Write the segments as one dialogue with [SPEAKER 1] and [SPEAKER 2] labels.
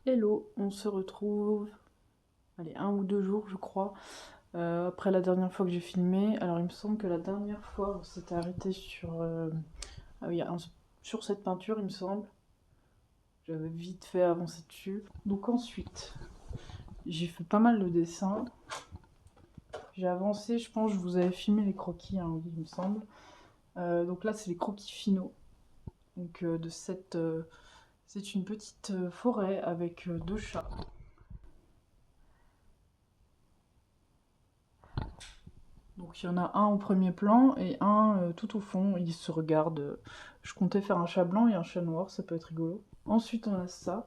[SPEAKER 1] Hello, on se retrouve, allez, 1 ou 2 jours je crois, après la dernière fois que j'ai filmé. Alors il me semble que la dernière fois on s'était arrêté sur, ah oui, sur cette peinture il me semble. J'avais vite fait avancer dessus. Donc ensuite, j'ai fait pas mal de dessins. J'ai avancé, je pense, je vous avais filmé les croquis, hein, oui, il me semble. Donc là c'est les croquis finaux. Donc c'est une petite forêt avec 2 chats. Donc il y en a un au premier plan et un tout au fond, ils se regardent. Je comptais faire un chat blanc et un chat noir, ça peut être rigolo. Ensuite on a ça.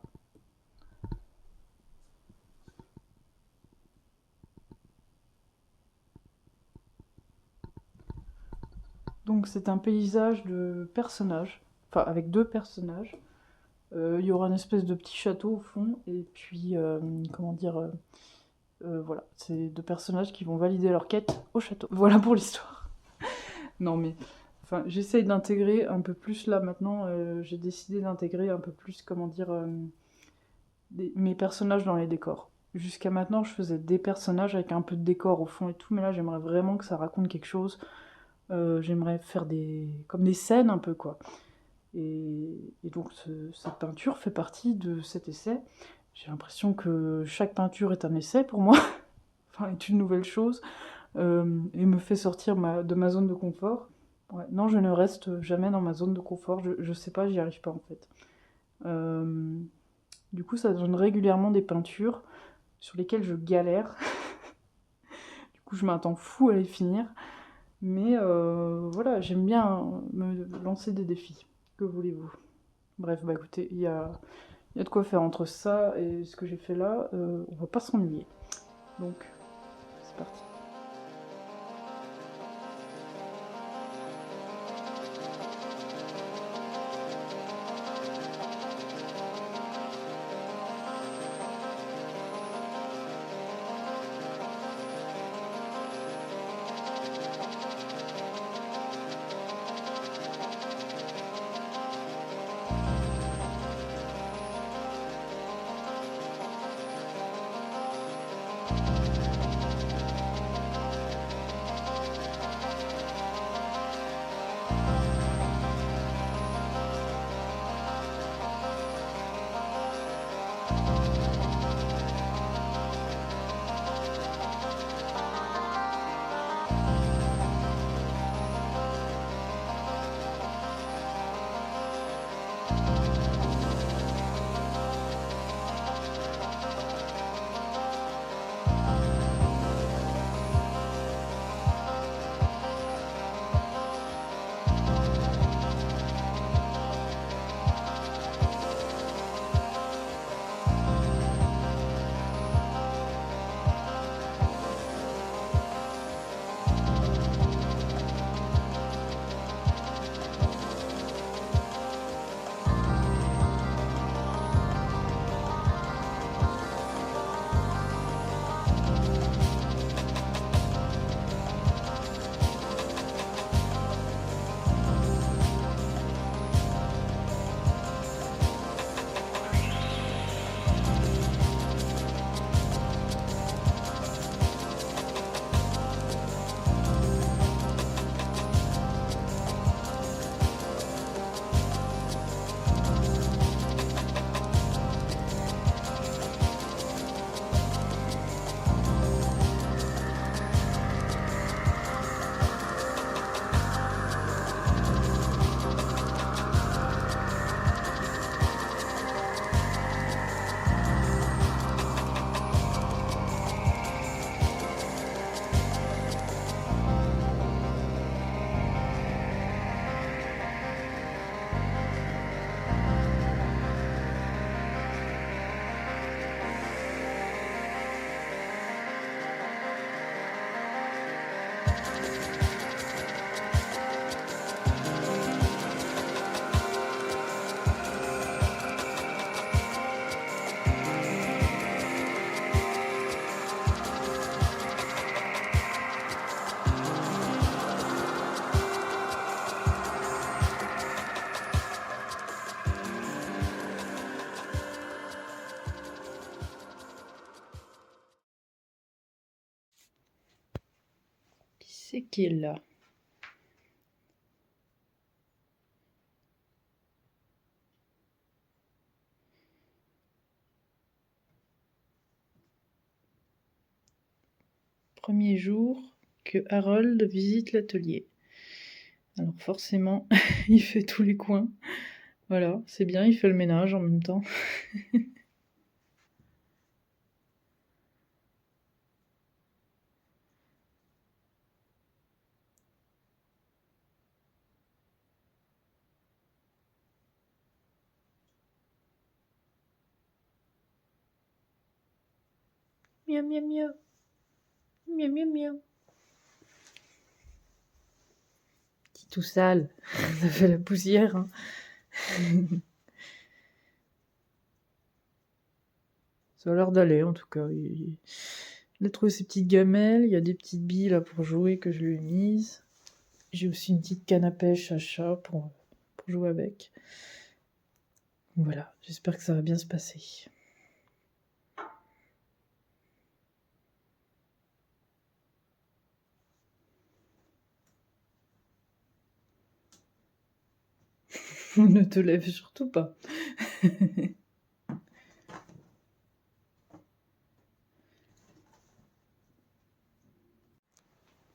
[SPEAKER 1] Donc c'est un paysage de personnages, enfin avec 2 personnages. Il y aura une espèce de petit château au fond et puis comment dire, voilà, c'est 2 personnages qui vont valider leur quête au château. Voilà pour l'histoire. Non mais, enfin, j'essaye d'intégrer un peu plus là maintenant. J'ai décidé d'intégrer un peu plus, comment dire, mes personnages dans les décors. Jusqu'à maintenant, je faisais des personnages avec un peu de décor au fond et tout, mais là, j'aimerais vraiment que ça raconte quelque chose. J'aimerais faire comme des scènes un peu, quoi. Et donc, cette peinture fait partie de cet essai. J'ai l'impression que chaque peinture est un essai pour moi, enfin, est une nouvelle chose, et me fait sortir de ma zone de confort. Ouais, non, je ne reste jamais dans ma zone de confort, je sais pas, j'y arrive pas en fait. Euh, du coup, ça donne régulièrement des peintures sur lesquelles je galère. Du coup, je mets un temps fou à les finir. Mais voilà, j'aime bien me lancer des défis. Que voulez-vous? Bref, bah écoutez, il y a de quoi faire entre ça et ce que j'ai fait là. On va pas s'ennuyer. Donc, c'est parti. C'est qui est là? Premier jour que Harold visite l'atelier. Alors forcément, il fait tous les coins. Voilà, c'est bien, il fait le ménage en même temps. Miaou, miaou, miaou. Miaou, miaou, miaou. Petit tout sale. Ça fait la poussière. Hein. Ça a l'air d'aller en tout cas. Il a trouvé ses petites gamelles. Il y a des petites billes là pour jouer que je lui ai mises. J'ai aussi une petite canne à pêche à chat pour jouer avec. Voilà, j'espère que ça va bien se passer. Ne te lève surtout pas.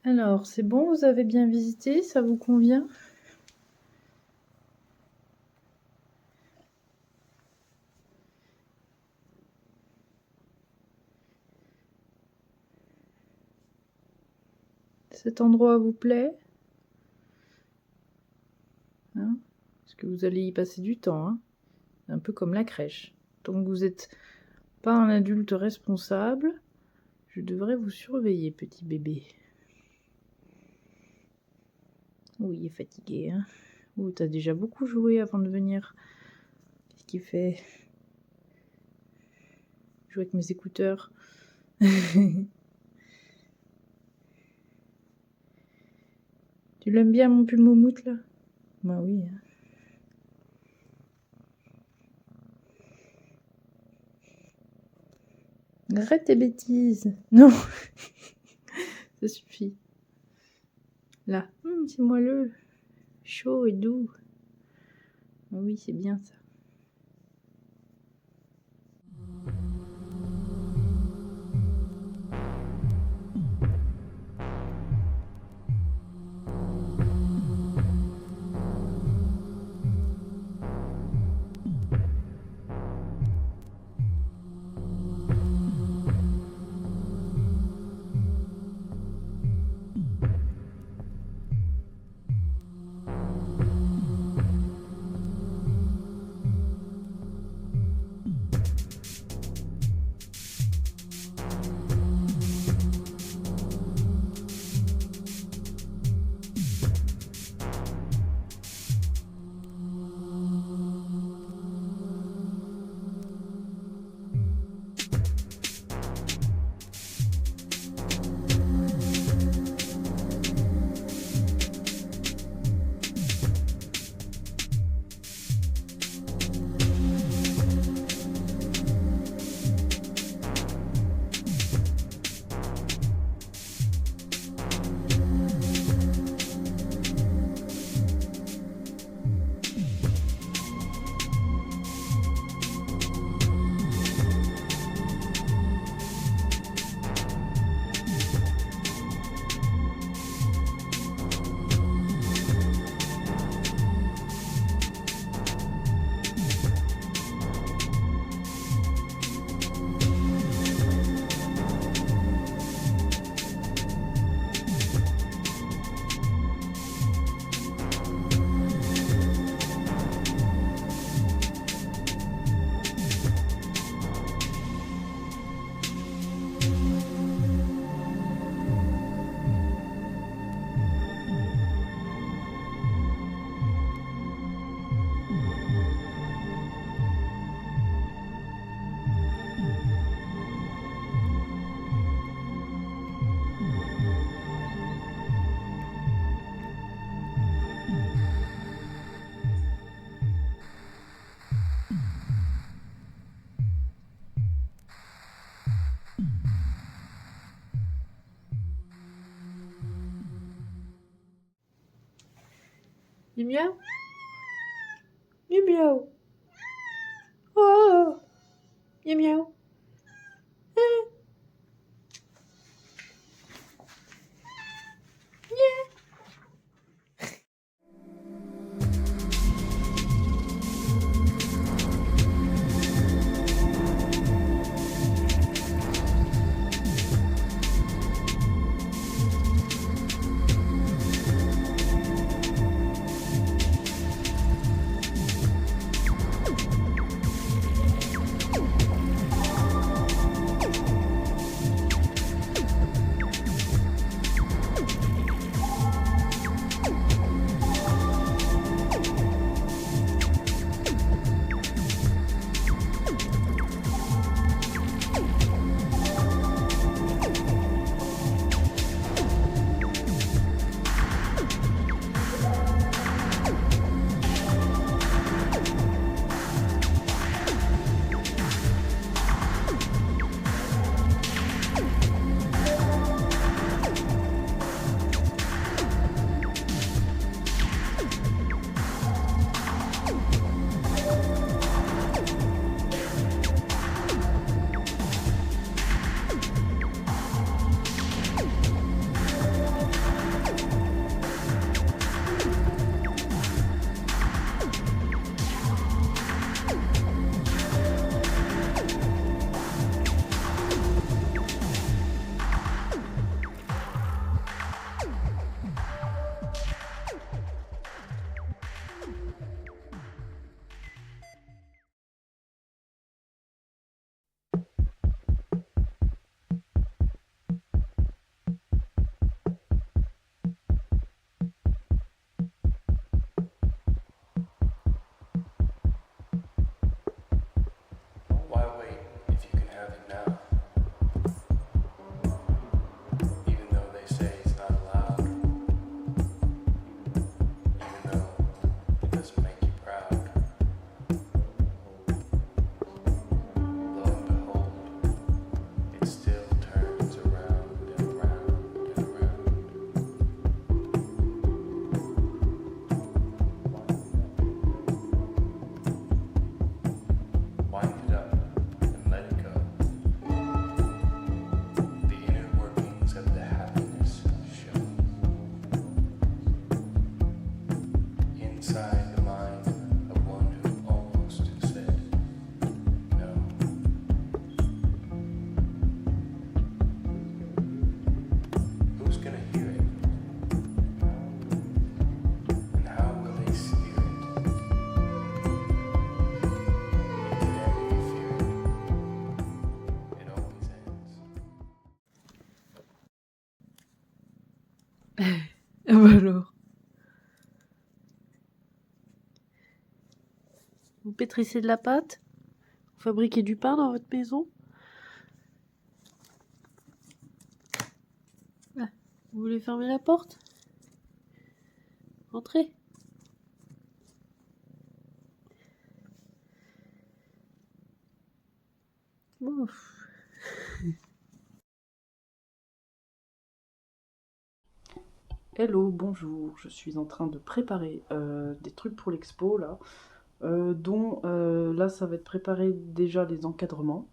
[SPEAKER 1] Alors, c'est bon, vous avez bien visité, ça vous convient? Cet endroit vous plaît? Hein? Parce que vous allez y passer du temps, hein? Un peu comme la crèche. Donc vous n'êtes pas un adulte responsable, je devrais vous surveiller, petit bébé. Oui, il est fatigué, hein? Oh, t'as déjà beaucoup joué avant de venir. Qu'est-ce qu'il fait? Jouer avec mes écouteurs. Tu l'aimes bien, mon pull moumoute, là? Bah oui. Hein. Arrête tes bêtises. Non. Ça suffit. Là. C'est moelleux. Chaud et doux. Ah oui, c'est bien ça. Miaou miaou. Miaou miaou. Oh. Miaou miaou.
[SPEAKER 2] Why wait if you can have it now? Even though they say it's not allowed, even though it doesn't make you proud. Lo and behold, it still turns around and around and around. Wind it up and let it go. The inner workings of the happiness show. Inside the mind of one who almost said no. Who's gonna hear it? And how will they steer it? Into them if you fear it. It always ends.
[SPEAKER 1] Ah bah alors. Vous pétrissez de la pâte? Vous fabriquez du pain dans votre maison? Ah, vous voulez fermer la porte? Entrez. Bon. Hello, bonjour, je suis en train de préparer des trucs pour l'expo là, dont là ça va être préparé déjà les encadrements.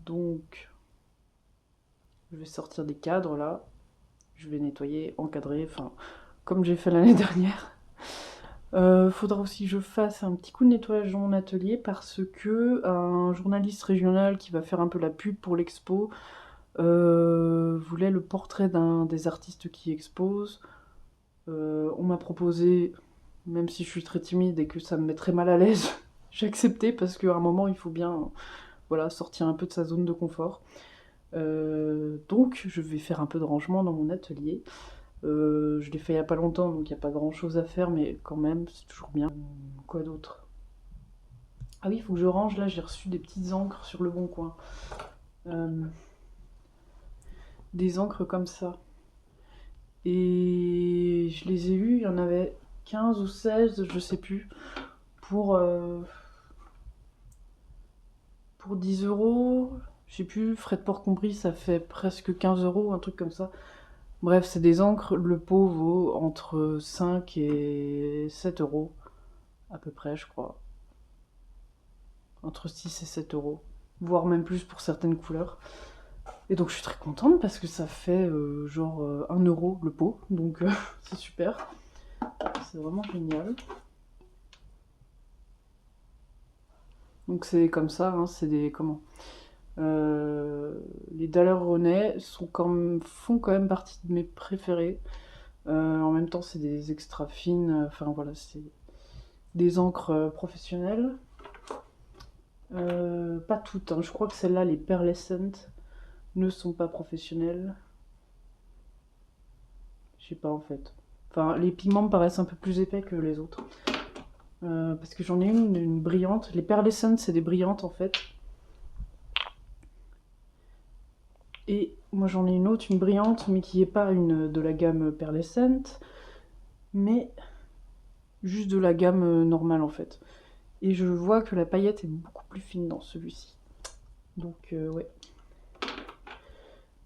[SPEAKER 1] Donc je vais sortir des cadres là, je vais nettoyer, encadrer, enfin comme j'ai fait l'année dernière. Faudra aussi que je fasse un petit coup de nettoyage dans mon atelier parce que un journaliste régional qui va faire un peu la pub pour l'expo voulait le portrait d'un des artistes qui exposent. On m'a proposé, même si je suis très timide et que ça me met très mal à l'aise, j'ai accepté parce qu'à un moment il faut bien voilà, sortir un peu de sa zone de confort. Donc je vais faire un peu de rangement dans mon atelier. Je l'ai fait il y a pas longtemps donc il n'y a pas grand chose à faire, mais quand même c'est toujours bien. Quoi d'autre? Ah oui, il faut que je range, là j'ai reçu des petites encres sur le Bon Coin. Des encres comme ça. Et je les ai eues, il y en avait 15 ou 16, je sais plus, pour 10 €. Je sais plus, frais de port compris, ça fait presque 15 €, un truc comme ça. Bref, c'est des encres, le pot vaut entre 5 et 7 euros, à peu près, je crois. Entre 6 et 7 euros, voire même plus pour certaines couleurs. Et donc je suis très contente parce que ça fait genre 1 euro le pot, donc c'est super. C'est vraiment génial. Donc c'est comme ça, hein, c'est des... Comment les Daler-Rowney font quand même partie de mes préférés. En même temps, c'est des extra fines, enfin voilà, c'est des encres professionnelles. Pas toutes, hein. Je crois que celles-là, les Pearlescent, ne sont pas professionnelles. Je sais pas en fait. Enfin, les pigments me paraissent un peu plus épais que les autres. Parce que j'en ai une brillante. Les Pearlescent, c'est des brillantes en fait. Et moi j'en ai une autre, une brillante, mais qui n'est pas une de la gamme Pearlescent, mais juste de la gamme normale en fait. Et je vois que la paillette est beaucoup plus fine dans celui-ci. Donc ouais.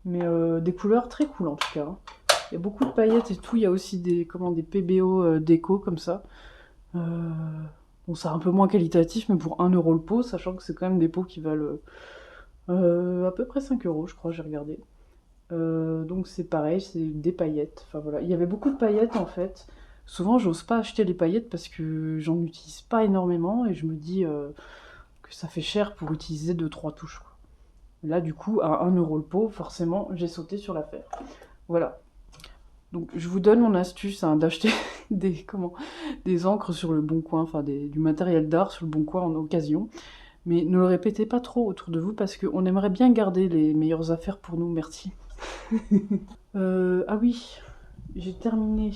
[SPEAKER 1] Mais des couleurs très cool en tout cas. Hein. Il y a beaucoup de paillettes et tout. Il y a aussi des PBO déco comme ça. Bon, c'est un peu moins qualitatif, mais pour 1 euro le pot, sachant que c'est quand même des pots qui valent à peu près 5 euros, je crois, j'ai regardé. Donc c'est pareil, c'est des paillettes. Enfin voilà, il y avait beaucoup de paillettes en fait. Souvent, j'ose pas acheter les paillettes parce que j'en utilise pas énormément et je me dis que ça fait cher pour utiliser 2-3 touches. Quoi. Là, du coup, à 1 euro le pot, forcément, j'ai sauté sur l'affaire. Voilà. Donc je vous donne mon astuce hein, d'acheter des encres sur le bon coin, enfin du matériel d'art sur le bon coin en occasion. Mais ne le répétez pas trop autour de vous parce qu'on aimerait bien garder les meilleures affaires pour nous, merci. Ah oui, j'ai terminé.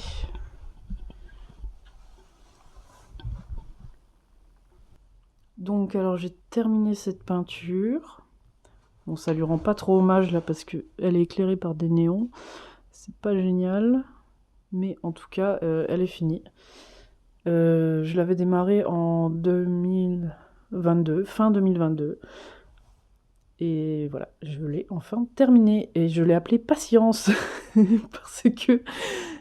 [SPEAKER 1] Donc alors j'ai terminé cette peinture. Bon ça lui rend pas trop hommage là parce qu'elle est éclairée par des néons. C'est pas génial. Mais en tout cas elle est finie. Je l'avais démarrée en 2022, fin 2022. Et voilà, je l'ai enfin terminée. Et je l'ai appelée Patience. Parce que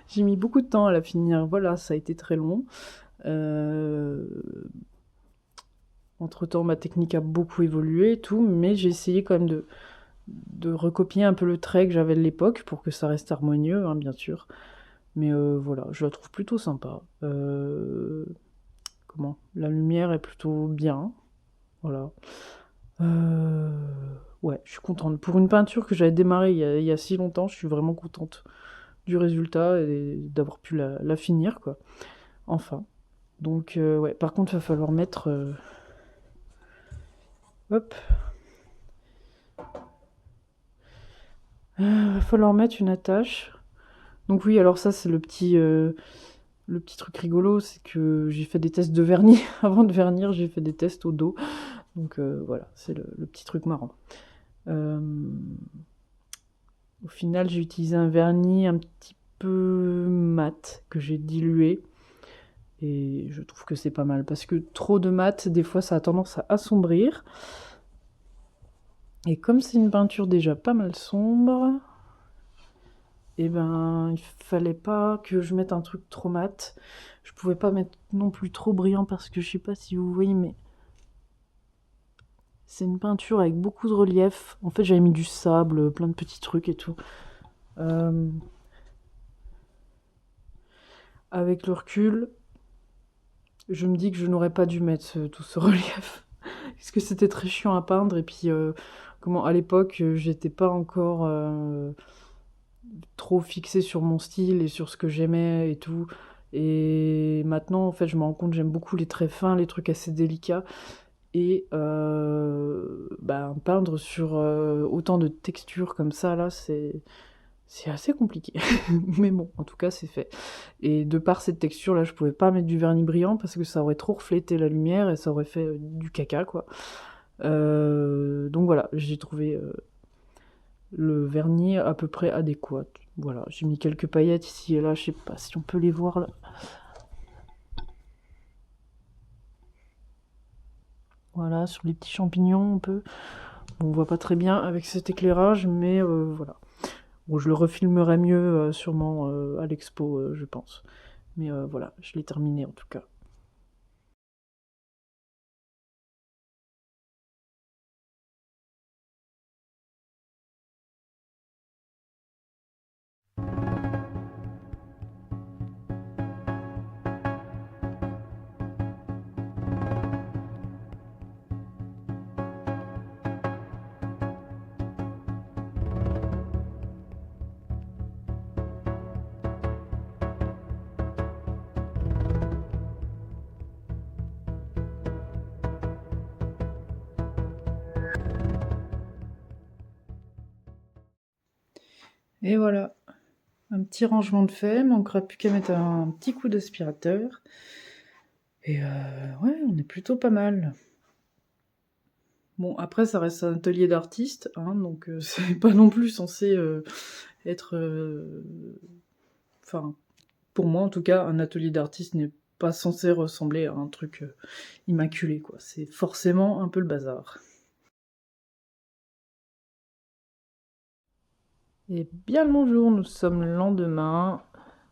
[SPEAKER 1] j'ai mis beaucoup de temps à la finir. Voilà, ça a été très long. Entre-temps, ma technique a beaucoup évolué et tout, mais j'ai essayé quand même de recopier un peu le trait que j'avais de l'époque pour que ça reste harmonieux, hein, bien sûr. Mais voilà, je la trouve plutôt sympa. La lumière est plutôt bien. Voilà. Ouais, je suis contente. Pour une peinture que j'avais démarrée il y a si longtemps, je suis vraiment contente du résultat et d'avoir pu la finir, quoi. Enfin. Donc, ouais, par contre, il va falloir mettre... hop. Va falloir mettre une attache. Donc oui, alors ça, c'est le petit truc rigolo, c'est que j'ai fait des tests de vernis. Avant de vernir, j'ai fait des tests au dos. Donc voilà, c'est le petit truc marrant. Au final, j'ai utilisé un vernis un petit peu mat que j'ai dilué. Et je trouve que c'est pas mal. Parce que trop de mat, des fois, ça a tendance à assombrir. Et comme c'est une peinture déjà pas mal sombre, et ben il fallait pas que je mette un truc trop mat. Je pouvais pas mettre non plus trop brillant parce que je sais pas si vous voyez, mais c'est une peinture avec beaucoup de relief. En fait, j'avais mis du sable, plein de petits trucs et tout. Avec le recul, je me dis que je n'aurais pas dû mettre tout ce relief. Parce que c'était très chiant à peindre. Et puis, à l'époque, j'étais pas encore trop fixée sur mon style et sur ce que j'aimais et tout. Et maintenant, en fait, je me rends compte que j'aime beaucoup les traits fins, les trucs assez délicats. Et peindre sur autant de textures comme ça, là, c'est assez compliqué. Mais bon, en tout cas, c'est fait. Et de par cette texture-là, je pouvais pas mettre du vernis brillant parce que ça aurait trop reflété la lumière et ça aurait fait du caca, quoi. Donc voilà, j'ai trouvé le vernis à peu près adéquat. Voilà, j'ai mis quelques paillettes ici et là, je sais pas si on peut les voir là. Voilà, sur les petits champignons, on peut. Bon, on voit pas très bien avec cet éclairage, mais voilà. Bon, je le refilmerai mieux sûrement à l'expo, je pense. Mais voilà, je l'ai terminé en tout cas. Et voilà, un petit rangement de fait, manquera plus qu'à mettre un petit coup d'aspirateur. Et ouais, on est plutôt pas mal. Bon, après, ça reste un atelier d'artiste, hein, donc c'est pas non plus censé être... Enfin, pour moi en tout cas, un atelier d'artiste n'est pas censé ressembler à un truc immaculé, quoi. C'est forcément un peu le bazar. Et bien le bonjour, nous sommes le lendemain.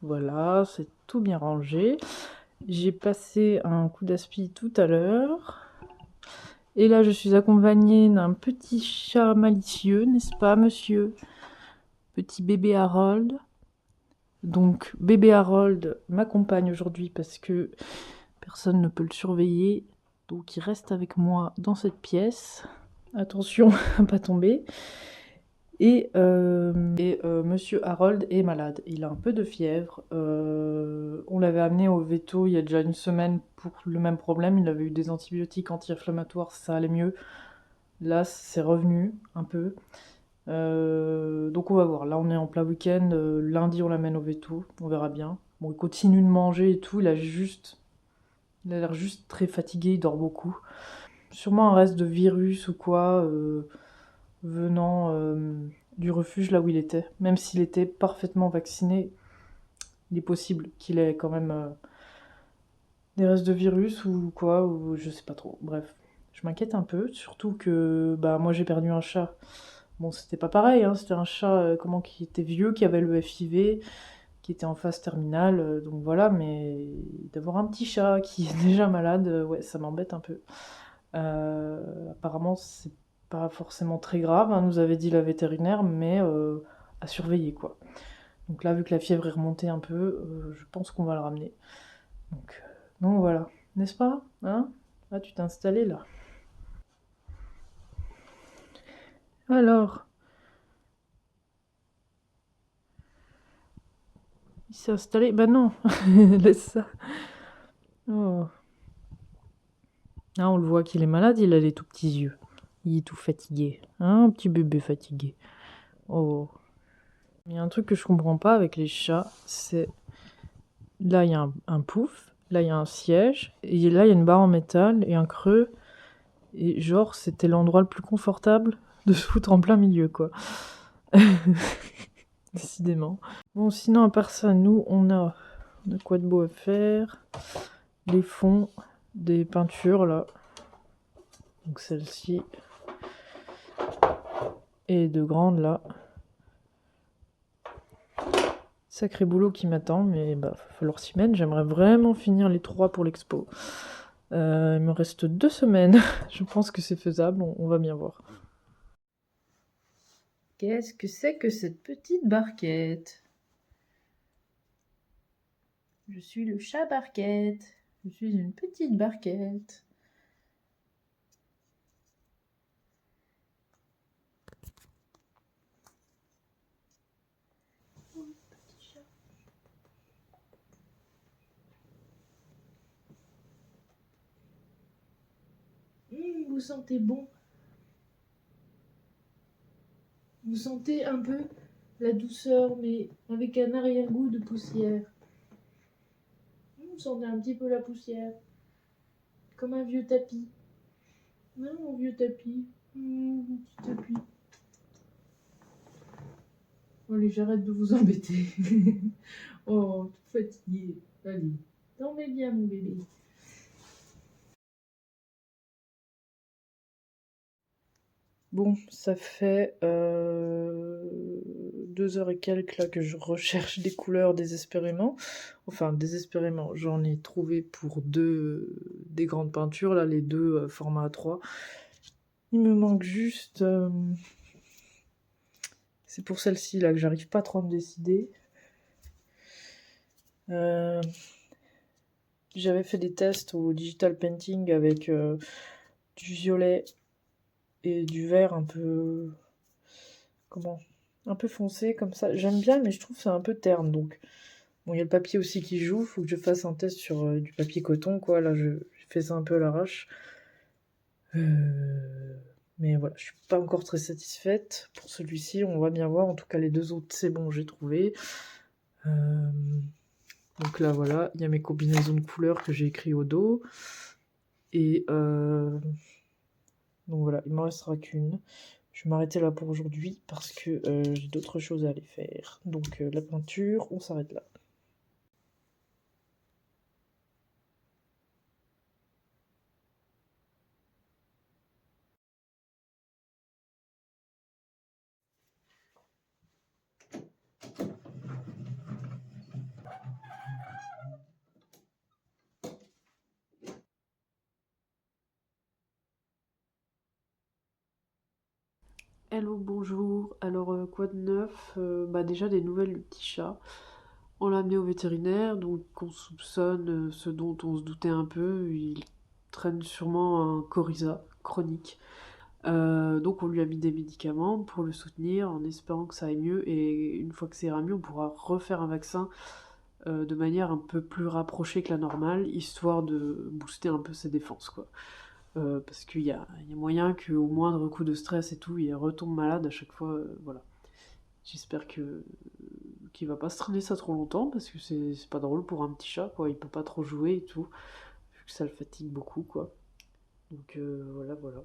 [SPEAKER 1] Voilà, c'est tout bien rangé. J'ai passé un coup d'aspi tout à l'heure. Et là, je suis accompagnée d'un petit chat malicieux, n'est-ce pas, monsieur? Petit bébé Harold. Donc, bébé Harold m'accompagne aujourd'hui parce que personne ne peut le surveiller. Donc, il reste avec moi dans cette pièce. Attention à pas tomber. Et monsieur Harold est malade. Il a un peu de fièvre. On l'avait amené au veto il y a déjà une semaine pour le même problème. Il avait eu des antibiotiques anti-inflammatoires, ça allait mieux. Là, c'est revenu un peu. Donc on va voir. Là, on est en plein week-end. Lundi, on l'amène au veto. On verra bien. Bon, il continue de manger et tout. Il a l'air juste très fatigué. Il dort beaucoup. Sûrement un reste de virus ou quoi venant du refuge là où il était. Même s'il était parfaitement vacciné, il est possible qu'il ait quand même des restes de virus ou quoi, ou je sais pas trop. Bref, je m'inquiète un peu, surtout que bah moi j'ai perdu un chat. Bon, c'était pas pareil, hein, c'était un chat qui était vieux, qui avait le FIV, qui était en phase terminale, donc voilà, mais d'avoir un petit chat qui est déjà malade, ouais, ça m'embête un peu. Apparemment, c'est pas forcément très grave, hein, nous avait dit la vétérinaire, mais à surveiller quoi. Donc là, vu que la fièvre est remontée un peu, je pense qu'on va le ramener. Donc voilà, n'est-ce pas? Hein? Ah, tu t'es installé là. Alors, il s'est installé. Bah non, laisse ça. Oh. Ah, on le voit qu'il est malade, il a les tout petits yeux. Il est tout fatigué. Hein, un petit bébé fatigué. Oh. Il y a un truc que je comprends pas avec les chats, c'est... Là, il y a un pouf, là, il y a un siège, et là, il y a une barre en métal et un creux. Et genre, c'était l'endroit le plus confortable de se foutre en plein milieu, quoi. Décidément. Bon, sinon, à part ça, nous, on a quoi de beau à faire. Les fonds, des peintures, là. Donc celle-ci. Et de grandes, là. Sacré boulot qui m'attend, mais bah, va falloir s'y mettre. J'aimerais vraiment finir les 3 pour l'expo. Il me reste 2 semaines. Je pense que c'est faisable, on va bien voir. Qu'est-ce que c'est que cette petite barquette? Je suis le chat barquette. Je suis une petite barquette. Petit chat. Vous sentez bon. Vous sentez un peu la douceur, mais avec un arrière-goût de poussière. Vous sentez un petit peu la poussière. Comme un vieux tapis. Mon vieux tapis. Mon petit tapis. Allez, j'arrête de vous embêter. Oh, tout fatigué. Allez, dormez bien, mon bébé. Bon, ça fait 2 heures et quelques là que je recherche des couleurs désespérément. Enfin, désespérément, j'en ai trouvé pour des grandes peintures, là, les deux formats A3. Il me manque juste... c'est pour celle-ci là que j'arrive pas trop à me décider. J'avais fait des tests au digital painting avec du violet et du vert un peu... Comment? Un peu foncé comme ça. J'aime bien, mais je trouve que c'est un peu terne, donc... Bon, il y a le papier aussi qui joue, faut que je fasse un test sur du papier coton, quoi. Là, je fais ça un peu à l'arrache. Mais voilà, je suis pas encore très satisfaite pour celui-ci, on va bien voir. En tout cas, les deux autres, c'est bon, j'ai trouvé. Donc là, voilà, il y a mes combinaisons de couleurs que j'ai écrit au dos. Et donc voilà, il m'en restera qu'une. Je vais m'arrêter là pour aujourd'hui parce que j'ai d'autres choses à aller faire. Donc la peinture, on s'arrête là. Hello, bonjour. Alors, quoi de neuf? Bah déjà des nouvelles du petit chat. On l'a amené au vétérinaire, donc on soupçonne ce dont on se doutait un peu. Il traîne sûrement un coryza chronique. Donc on lui a mis des médicaments pour le soutenir en espérant que ça aille mieux. Et une fois que ça ira mieux, on pourra refaire un vaccin de manière un peu plus rapprochée que la normale, histoire de booster un peu ses défenses, quoi. Parce qu'il y a moyen qu'au moindre coup de stress et tout, il retombe malade à chaque fois. Voilà. J'espère qu'il va pas se traîner ça trop longtemps, parce que c'est pas drôle pour un petit chat, quoi. Il peut pas trop jouer et tout, vu que ça le fatigue beaucoup, quoi. Donc voilà, voilà.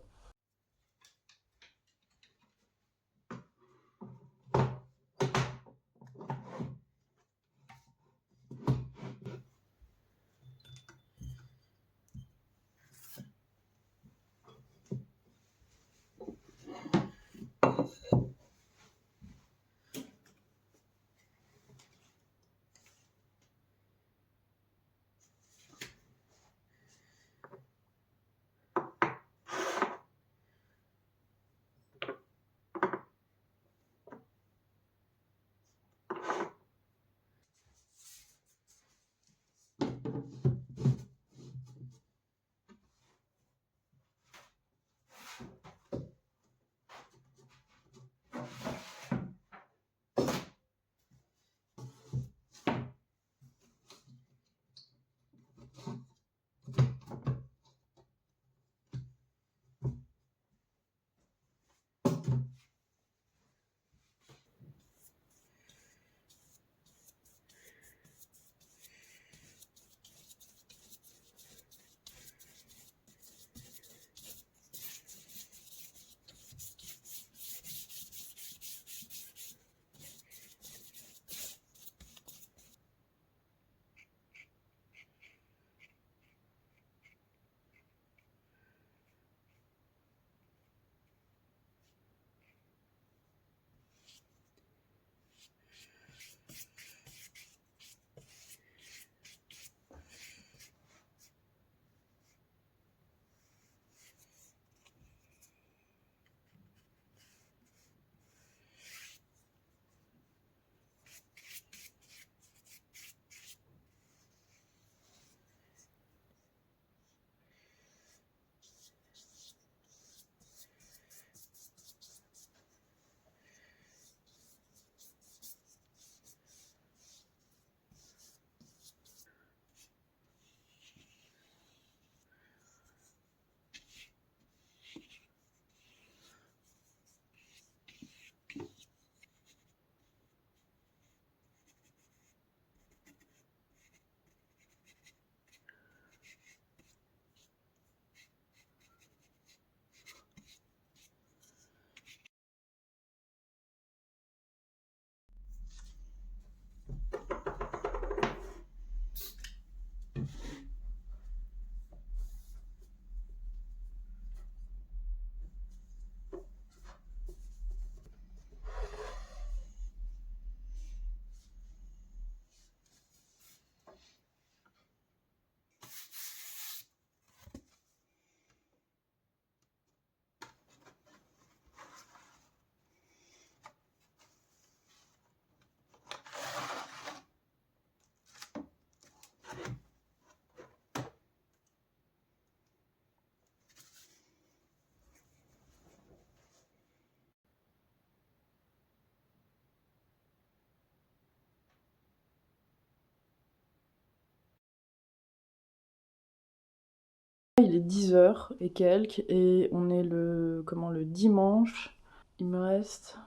[SPEAKER 1] Il est 10h et quelques et on est le dimanche. Il me reste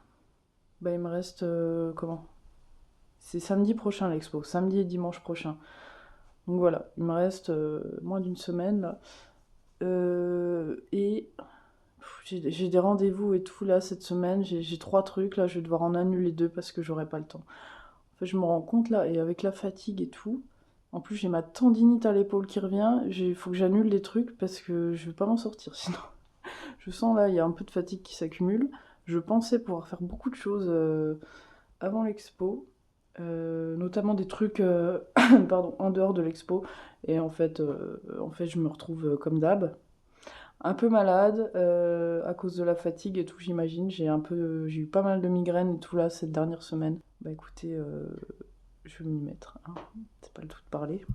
[SPEAKER 1] c'est samedi prochain l'expo, samedi et dimanche prochain. Donc voilà, il me reste moins d'une semaine là. Et j'ai des rendez-vous et tout là cette semaine, j'ai 3 trucs là, je vais devoir en annuler 2 parce que j'aurai pas le temps. En fait, je me rends compte là, et avec la fatigue et tout, en plus j'ai ma tendinite à l'épaule qui revient, il faut que j'annule les trucs parce que je vais pas m'en sortir sinon. Je sens là, il y a un peu de fatigue qui s'accumule. Je pensais pouvoir faire beaucoup de choses avant l'expo, notamment des trucs pardon, en dehors de l'expo. Et en fait, je me retrouve comme d'hab, un peu malade à cause de la fatigue et tout, j'imagine. J'ai eu pas mal de migraines et tout là cette dernière semaine. Bah écoutez, je vais m'y mettre, hein. C'est pas le tout de parler.